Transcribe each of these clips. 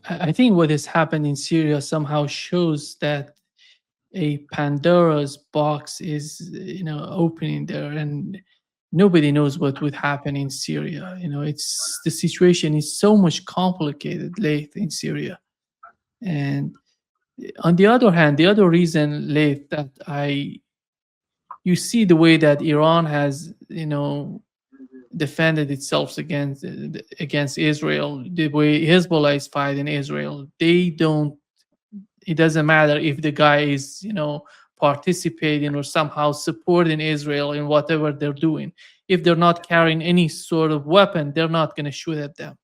I think what has happened in Syria somehow shows that a Pandora's box is, opening there, and nobody knows what would happen in Syria. It's the situation is so much complicated, late in Syria. And on the other hand, the other reason, late, that I you see the way that Iran has, defended itself against Israel, the way Hezbollah is fighting Israel. They don't. It doesn't matter if the guy is, participating or somehow supporting Israel in whatever they're doing. If they're not carrying any sort of weapon, they're not going to shoot at them.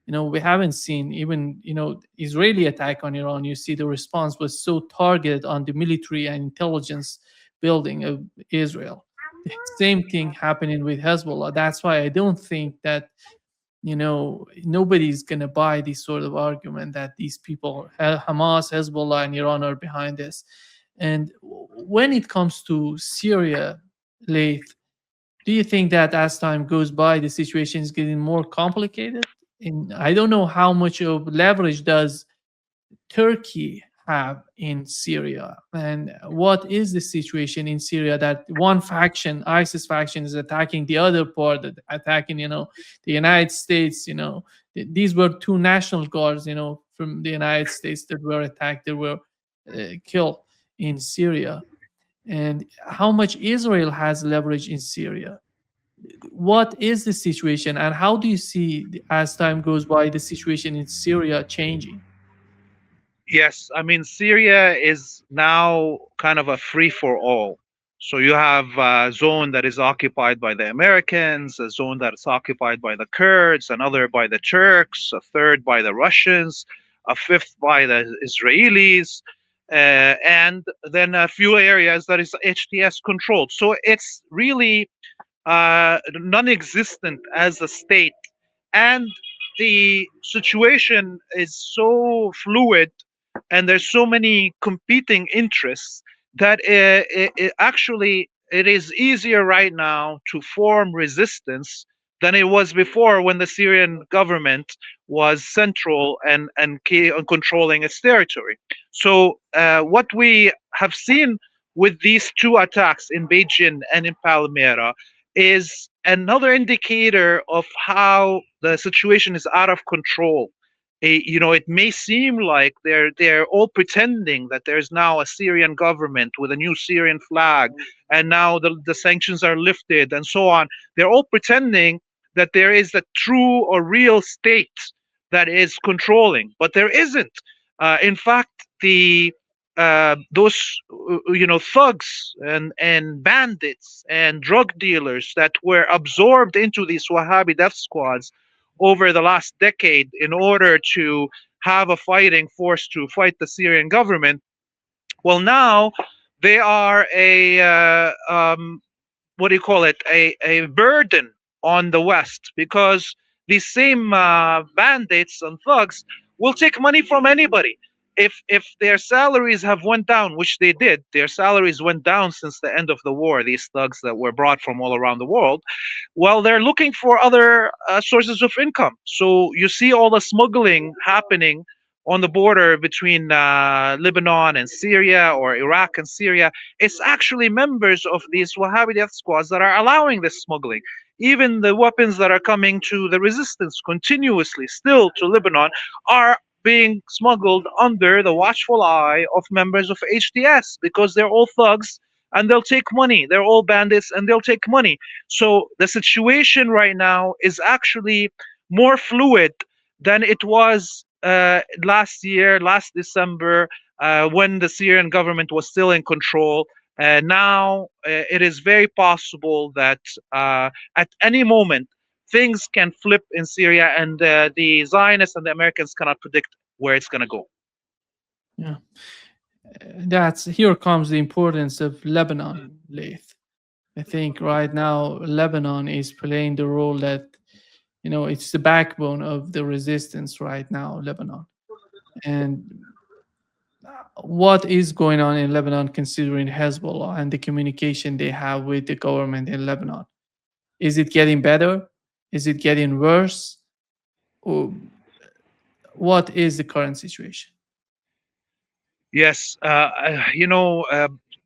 We haven't seen even, Israeli attack on Iran. You see the response was so targeted on the military and intelligence building of Israel. The same thing happening with Hezbollah. That's why I don't think that, nobody's going to buy this sort of argument that these people, Hamas, Hezbollah, and Iran, are behind this. And when it comes to Syria, Laith, do you think that as time goes by, the situation is getting more complicated? And I don't know how much of leverage does Turkey have in Syria, and what is the situation in Syria that one faction, ISIS faction, is attacking the other part, attacking, the United States. These were two national guards, from the United States that were attacked, that were killed in Syria, and how much Israel has leverage in Syria. What is the situation, and how do you see, as time goes by, the situation in Syria changing? Yes, I mean, Syria is now kind of a free for all. So you have a zone that is occupied by the Americans, a zone that's occupied by the Kurds, another by the Turks, a third by the Russians, a fifth by the Israelis, and then a few areas that is HTS controlled. So it's really non-existent as a state, and the situation is so fluid, and there's so many competing interests that actually it is easier right now to form resistance than it was before, when the Syrian government was central and key on controlling its territory. So what we have seen with these two attacks in Beijing and in Palmyra is another indicator of how the situation is out of control. It may seem like they're all pretending that there's now a Syrian government with a new Syrian flag, and now the sanctions are lifted and so on. They're all pretending that there is a true or real state that is controlling, but there isn't. In fact, the those thugs and bandits and drug dealers that were absorbed into these Wahhabi death squads over the last decade in order to have a fighting force to fight the Syrian government. Well, now they are what do you call it, a burden on the West, because these same bandits and thugs will take money from anybody. If their salaries have went down, which they did, their salaries went down since the end of the war, these thugs that were brought from all around the world, well, they're looking for other sources of income. So you see all the smuggling happening on the border between Lebanon and Syria, or Iraq and Syria. It's actually members of these Wahhabi death squads that are allowing this smuggling. Even the weapons that are coming to the resistance continuously still to Lebanon are being smuggled under the watchful eye of members of HTS, because they're all thugs and they'll take money. They're all bandits and they'll take money. So the situation right now is actually more fluid than it was last year, last December, when the Syrian government was still in control. Now it is very possible that at any moment things can flip in Syria, and the Zionists and the Americans cannot predict where it's going to go. Yeah, that's here comes the importance of Lebanon, Laith. I think right now Lebanon is playing the role that, it's the backbone of the resistance right now, Lebanon. And what is going on in Lebanon, considering Hezbollah and the communication they have with the government in Lebanon? Is it getting better? Is it getting worse? Or what is the current situation? Yes,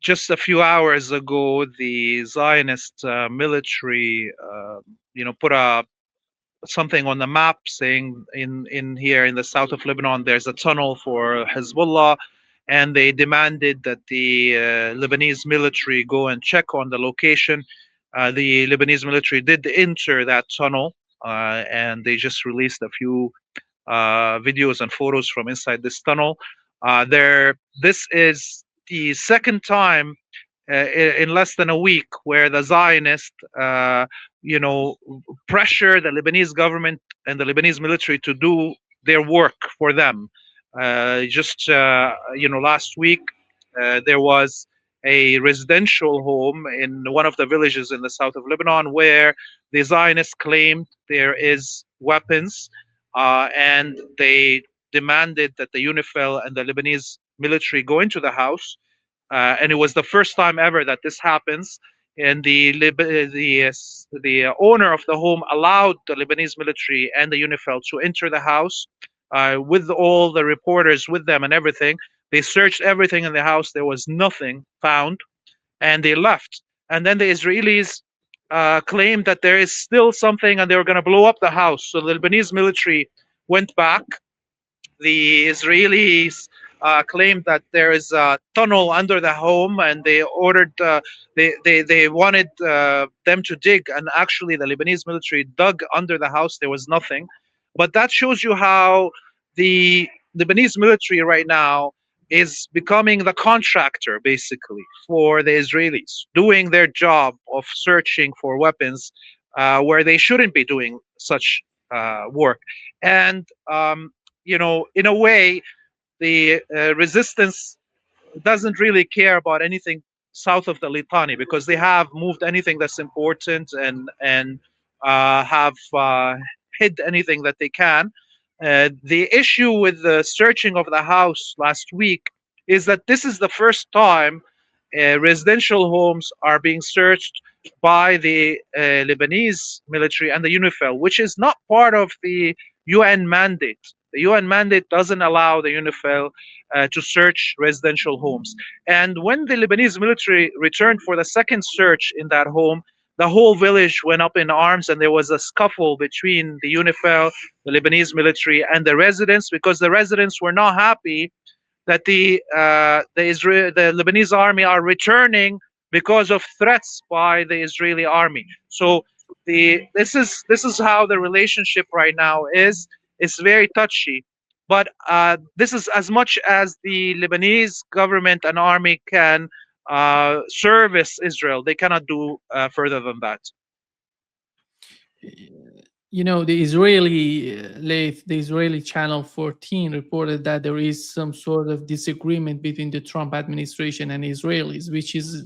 just a few hours ago, the Zionist military, put a something on the map saying in here in the south of Lebanon there's a tunnel for Hezbollah, and they demanded that the Lebanese military go and check on the location. The Lebanese military did enter that tunnel, and they just released a few videos and photos from inside this tunnel. This is the second time in less than a week where the Zionists, you know, pressure the Lebanese government and the Lebanese military to do their work for them. Last week there was a residential home in one of the villages in the south of Lebanon where the Zionists claimed there is weapons, and they demanded that the UNIFIL and the Lebanese military go into the house, and it was the first time ever that this happens. And the owner of the home allowed the Lebanese military and the UNIFIL to enter the house with all the reporters with them and everything. They searched everything in the house. There was nothing found, and they left. And then the Israelis claimed that there is still something, and they were going to blow up the house. So the Lebanese military went back. The Israelis claimed that there is a tunnel under the home, and they ordered they wanted them to dig, and actually the Lebanese military dug under the house. There was nothing, but that shows you how the Lebanese military right now is becoming the contractor basically for the Israelis, doing their job of searching for weapons where they shouldn't be doing such work. And in a way, the resistance doesn't really care about anything south of the Litani, because they have moved anything that's important, and have hid anything that they can. The issue with the searching of the house last week is that this is the first time residential homes are being searched by the Lebanese military and the UNIFIL, which is not part of the UN mandate. The UN mandate doesn't allow the UNIFIL to search residential homes. And when the Lebanese military returned for the second search in that home, the whole village went up in arms, and there was a scuffle between the UNIFIL, the Lebanese military, and the residents, because the residents were not happy that the Lebanese army are returning because of threats by the Israeli army. So this is how the relationship right now is. It's very touchy, but this is as much as the Lebanese government and army can service Israel. They cannot do further than that. The Israeli Laith, the Israeli Channel 14 reported that there is some sort of disagreement between the Trump administration and Israelis, which is,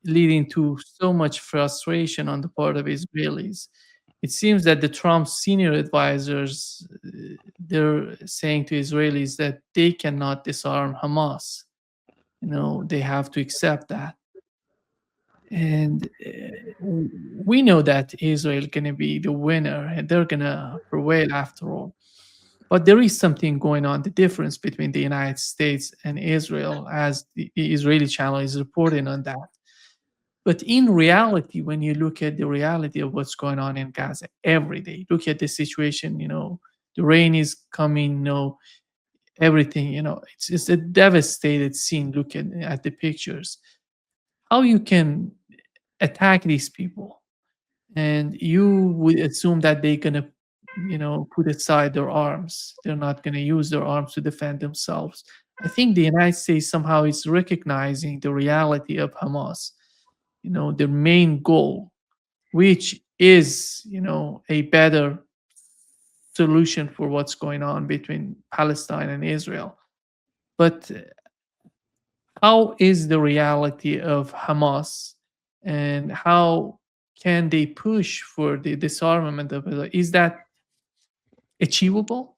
leading to so much frustration on the part of Israelis. It seems that the Trump senior advisors, they're saying to Israelis that they cannot disarm Hamas. They have to accept that. And we know that Israel going to be the winner, and they're going to prevail after all. But there is something going on, the difference between the United States and Israel, as the Israeli channel is reporting on that. But in reality, when you look at the reality of what's going on in Gaza every day, look at the situation, the rain is coming, everything, it's a devastated scene. Look at the pictures. How you can attack these people, and you would assume that they're going to, put aside their arms. They're not going to use their arms to defend themselves. I think the United States somehow is recognizing the reality of Hamas, their main goal, which is, a better solution for what's going on between Palestine and Israel. But how is the reality of Hamas, and how can they push for the disarmament of it? Is that achievable?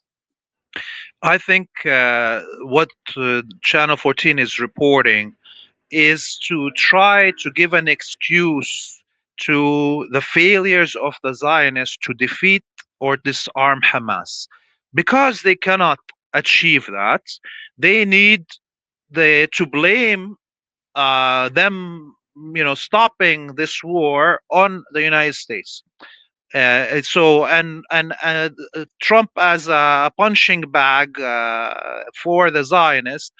I think what Channel 14 is reporting is to try to give an excuse to the failures of the Zionists to defeat or disarm Hamas. Because they cannot achieve that, they need to blame them, stopping this war on the United States. Trump as a punching bag for the Zionists,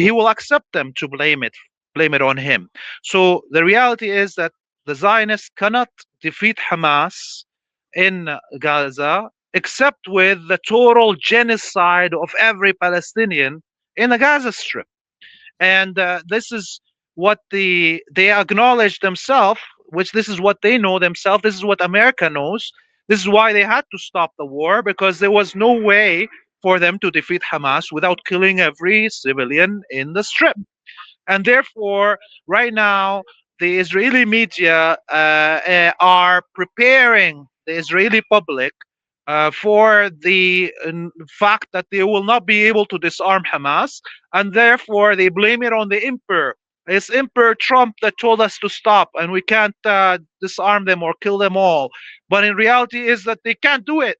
he will accept them to blame it on him. So the reality is that the Zionists cannot defeat Hamas in Gaza except with the total genocide of every Palestinian in the Gaza Strip. And this is what they acknowledge themselves, which this is what they know themselves, this is what America knows. This is why they had to stop the war, because there was no way for them to defeat Hamas without killing every civilian in the strip. And therefore, right now, the Israeli media are preparing the Israeli public for the fact that they will not be able to disarm Hamas, and therefore they blame it on the emperor. It's Emperor Trump that told us to stop, and we can't disarm them or kill them all. But in reality, is that they can't do it.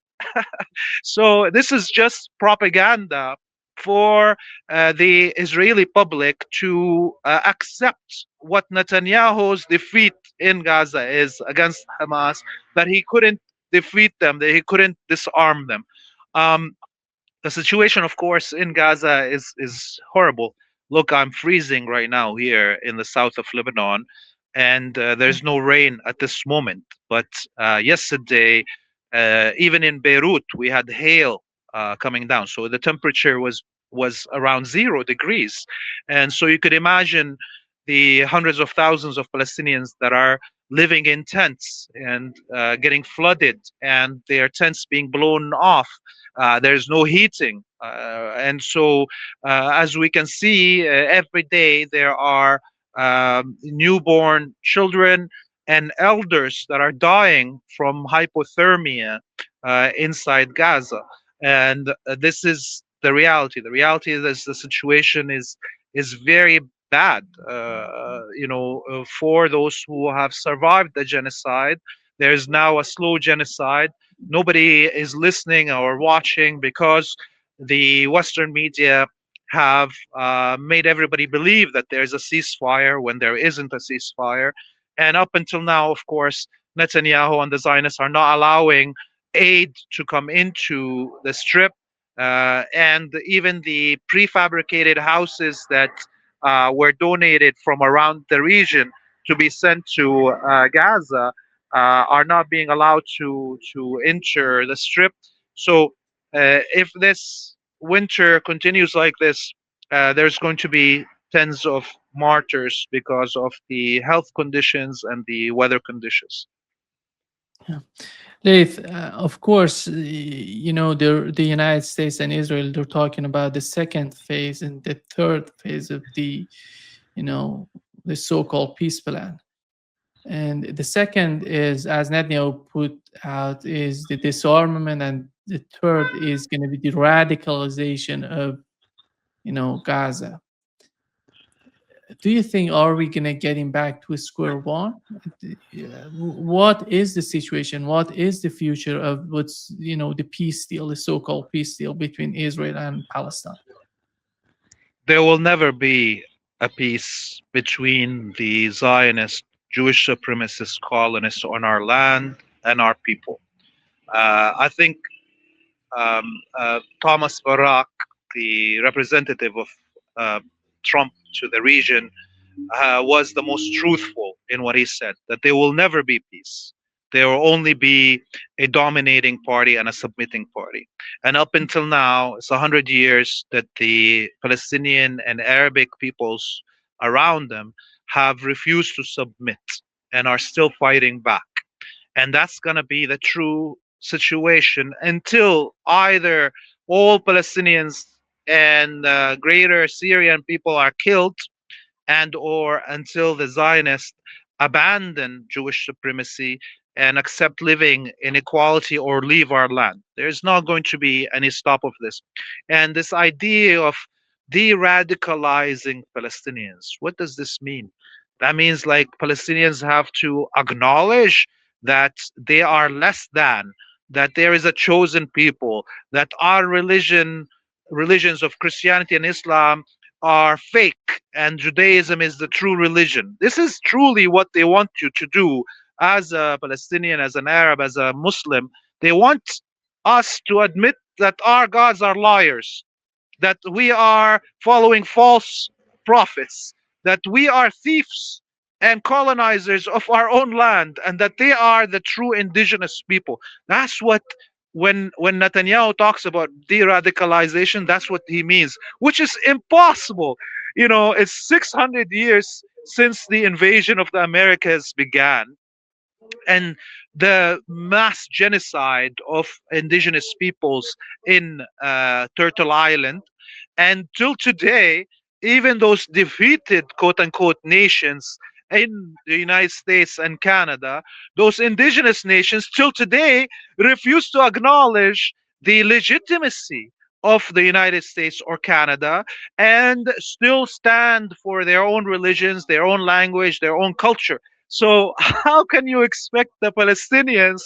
So this is just propaganda for the Israeli public to accept what Netanyahu's defeat in Gaza is against Hamas, that he couldn't defeat them, that he couldn't disarm them. Um, the situation, of course, in Gaza is horrible. Look, I'm freezing right now here in the south of Lebanon, and there's no rain at this moment. But yesterday, even in Beirut, we had hail coming down, so the temperature was around 0 degrees, and so you could imagine the hundreds of thousands of Palestinians that are living in tents and getting flooded, and their tents being blown off. There's no heating, and so as we can see, every day there are newborn children and elders that are dying from hypothermia inside Gaza. And this is the reality. The reality is the situation is very bad. For those who have survived the genocide, there is now a slow genocide. Nobody is listening or watching because the Western media have made everybody believe that there's a ceasefire when there isn't a ceasefire. And up until now, of course, Netanyahu and the Zionists are not allowing aid to come into the strip. And even the prefabricated houses that were donated from around the region to be sent to Gaza are not being allowed to enter the strip. So if this winter continues like this, there's going to be tens of martyrs because of the health conditions and the weather conditions. Yeah. Laith, of course, the United States and Israel, they're talking about the second phase and the third phase of you know, the so-called peace plan. And the second is, as Netanyahu put out, is the disarmament, and the third is going to be the radicalization of, Gaza. Do you think, are we going to getting back to square one? What is the situation? What is the future of what's, the peace deal, the so-called peace deal between Israel and Palestine? There will never be a peace between the Zionist Jewish supremacist colonists on our land and our people. I think Thomas Barak, the representative of uh, Trump to the region, was the most truthful in what he said, that there will never be peace. There will only be a dominating party and a submitting party. And up until now, it's 100 years that the Palestinian and Arabic peoples around them have refused to submit and are still fighting back. And that's going to be the true situation until either all Palestinians and greater Syrian people are killed, and or until the Zionists abandon Jewish supremacy and accept living in equality or leave our land. There's not going to be any stop of this. And this idea of de-radicalizing Palestinians, what does this mean? That means like Palestinians have to acknowledge that they are less than that there is a chosen people, that our religions of Christianity and Islam are fake and Judaism is the true religion. This is truly what they want you to do as a Palestinian, as an Arab, as a Muslim. They want us to admit that our gods are liars, that we are following false prophets, that we are thieves and colonizers of our own land, and that they are the true indigenous people. That's what, when Netanyahu talks about de-radicalization, that's what he means, which is impossible. It's 600 years since the invasion of the Americas began, and the mass genocide of indigenous peoples in Turtle Island. And till today, even those defeated quote unquote nations in the United States and Canada, those indigenous nations till today refuse to acknowledge the legitimacy of the United States or Canada, and still stand for their own religions, their own language, their own culture. So, how can you expect the Palestinians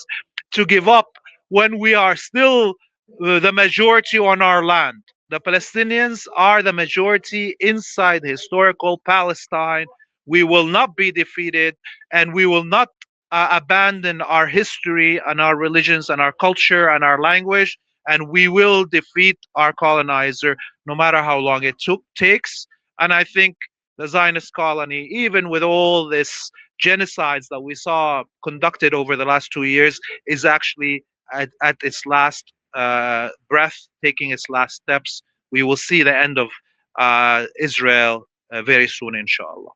to give up when we are still the majority on our land? The Palestinians are the majority inside historical Palestine. We will not be defeated, and we will not abandon our history and our religions and our culture and our language, and we will defeat our colonizer no matter how long it takes. And I think the Zionist colony, even with all this genocides that we saw conducted over the last 2 years, is actually at its last breath, taking its last steps. We will see the end of Israel very soon, inshallah.